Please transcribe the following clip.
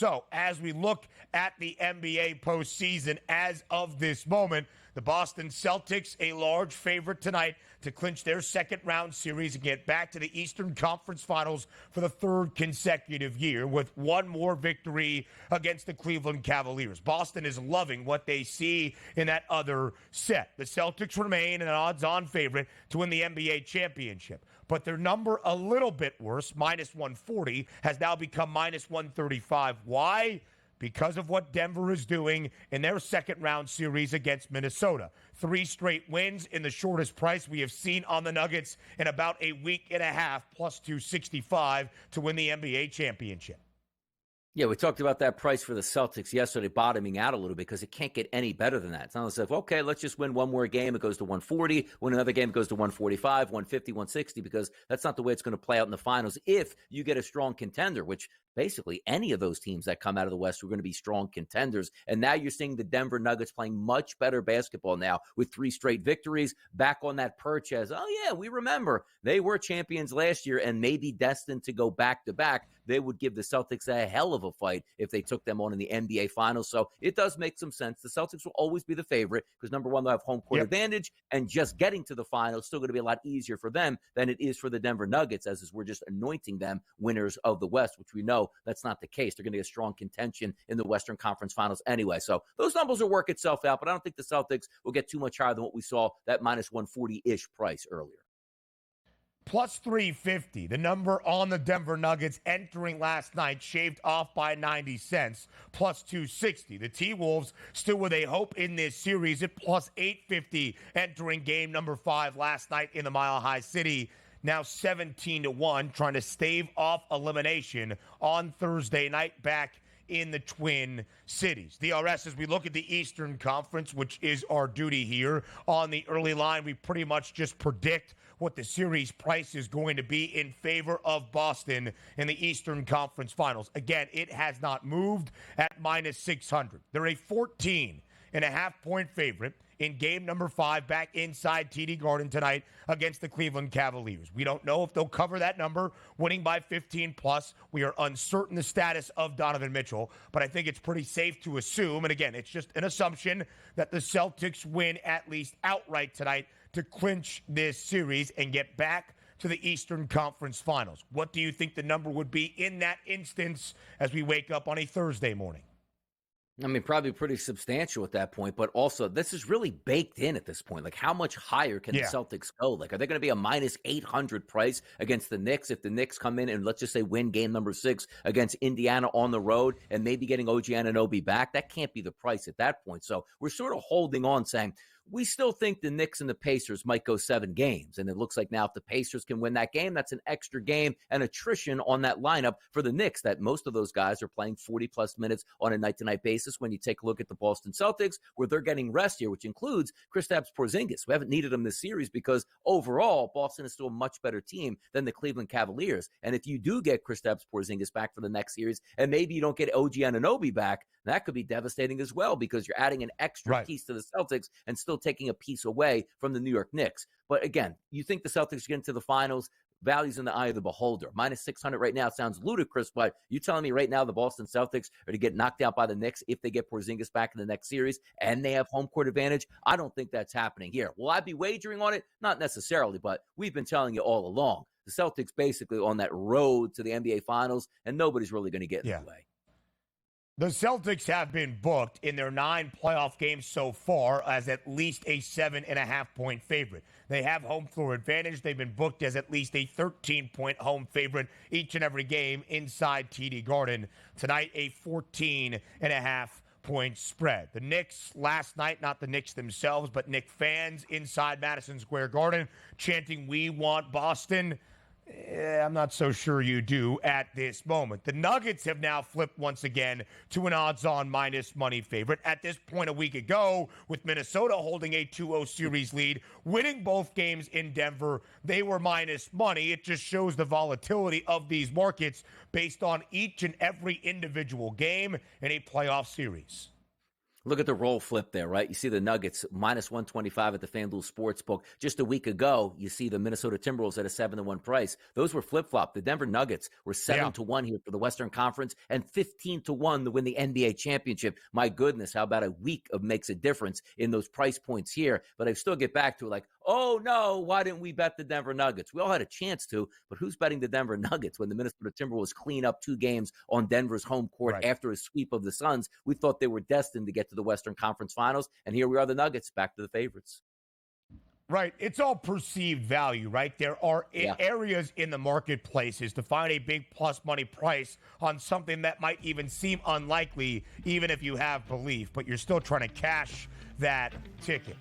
So as we look at the NBA postseason as of this moment, the Boston Celtics, a large favorite tonight to clinch their second-round series and get back to the Eastern Conference Finals for the third consecutive year with one more victory against the Cleveland Cavaliers. Boston is loving what they see in that other set. The Celtics remain an odds-on favorite to win the NBA championship, but their number a little bit worse, minus 140, has now become minus 135. Why? Because of what Denver is doing in their second-round series against Minnesota. 3 straight wins in the shortest price we have seen on the Nuggets in about a week and a half, plus 265 to win the NBA championship. Yeah, we talked about that price for the Celtics yesterday, bottoming out a little bit because it can't get any better than that. It's not as if, okay, let's just win one more game. It goes to 140. Win another game, it goes to 145, 150, 160, because that's not the way it's going to play out in the finals if you get a strong contender, which basically any of those teams that come out of the West are going to be strong contenders. And now you're seeing the Denver Nuggets playing much better basketball now with 3 straight victories, back on that perch as, oh, yeah, we remember they were champions last year and maybe destined to go back-to-back. They would give the Celtics a hell of a fight if they took them on in the NBA Finals. So it does make some sense. The Celtics will always be the favorite because, number one, they'll have home court advantage, and just getting to the finals is still going to be a lot easier for them than it is for the Denver Nuggets, as is we're just anointing them winners of the West, which we know that's not the case. They're going to get strong contention in the Western Conference Finals anyway. So those numbers will work itself out, but I don't think the Celtics will get too much higher than what we saw, that minus 140-ish price earlier. Plus 350, the number on the Denver Nuggets entering last night, shaved off by 90 cents, plus 260. The T-Wolves still with a hope in this series at plus 850, entering game number 5 last night in the Mile High City. Now 17-1, trying to stave off elimination on Thursday night back in the Twin Cities. DRS, as we look at the Eastern Conference, which is our duty here on the early line, we pretty much just predict what the series price is going to be in favor of Boston in the Eastern Conference Finals. Again, it has not moved at minus 600. They're a 14.5-point favorite in game number 5 back inside TD Garden tonight against the Cleveland Cavaliers. We don't know if they'll cover that number, winning by 15 plus. We are uncertain the status of Donovan Mitchell, but I think it's pretty safe to assume, and again, it's just an assumption, that the Celtics win at least outright tonight to clinch this series and get back to the Eastern Conference Finals. What do you think the number would be in that instance as we wake up on a Thursday morning? I mean, probably pretty substantial at that point, but also this is really baked in at this point. Like, how much higher can the Celtics go? Like, are they going to be a minus 800 price against the Knicks if the Knicks come in and, let's just say, win game number 6 against Indiana on the road and maybe getting OG Anunoby back? That can't be the price at that point. So we're sort of holding on, saying we still think the Knicks and the Pacers might go 7 games. And it looks like now if the Pacers can win that game, that's an extra game and attrition on that lineup for the Knicks, that most of those guys are playing 40-plus minutes on a night-to-night basis. When you take a look at the Boston Celtics, where they're getting rest here, which includes Kristaps Porzingis. We haven't needed him this series because overall, Boston is still a much better team than the Cleveland Cavaliers. And if you do get Kristaps Porzingis back for the next series, and maybe you don't get OG Anunoby back, that could be devastating as well because you're adding an extra piece to the Celtics and still taking a piece away from the New York Knicks. But again, you think the Celtics get into the finals, values in the eye of the beholder. Minus 600 right now sounds ludicrous, but you telling me right now the Boston Celtics are to get knocked out by the Knicks if they get Porzingis back in the next series and they have home court advantage? I don't think that's happening here. Will I be wagering on it? Not necessarily, but we've been telling you all along. The Celtics basically on that road to the NBA Finals, and nobody's really going to get in the way. The Celtics have been booked in their 9 playoff games so far as at least a 7.5-point favorite. They have home floor advantage. They've been booked as at least a 13-point home favorite each and every game inside TD Garden. Tonight, a 14.5-point spread. The Knicks last night, not the Knicks themselves, but Knicks fans inside Madison Square Garden chanting, "We want Boston." I'm not so sure you do at this moment. The Nuggets have now flipped once again to an odds-on minus money favorite. At this point a week ago, with Minnesota holding a 2-0 series lead, winning both games in Denver, they were minus money. It just shows the volatility of these markets based on each and every individual game in a playoff series. Look at the roll flip there, right? You see the Nuggets minus 125 at the FanDuel Sportsbook. Just a week ago, you see the Minnesota Timberwolves at a 7-1 price. Those were flip-flop. The Denver Nuggets were 7-1 here for the Western Conference and 15-1 to win the NBA championship. My goodness, how about a week of makes a difference in those price points here? But I still get back to like, oh no, why didn't we bet the Denver Nuggets? We all had a chance to, but who's betting the Denver Nuggets when the Minnesota Timberwolves clean up 2 games on Denver's home court after a sweep of the Suns? We thought they were destined to get to the Western Conference Finals, and here we are, the Nuggets, back to the favorites. Right. It's all perceived value, right? There are areas in the marketplaces to find a big plus money price on something that might even seem unlikely, even if you have belief, but you're still trying to cash that ticket.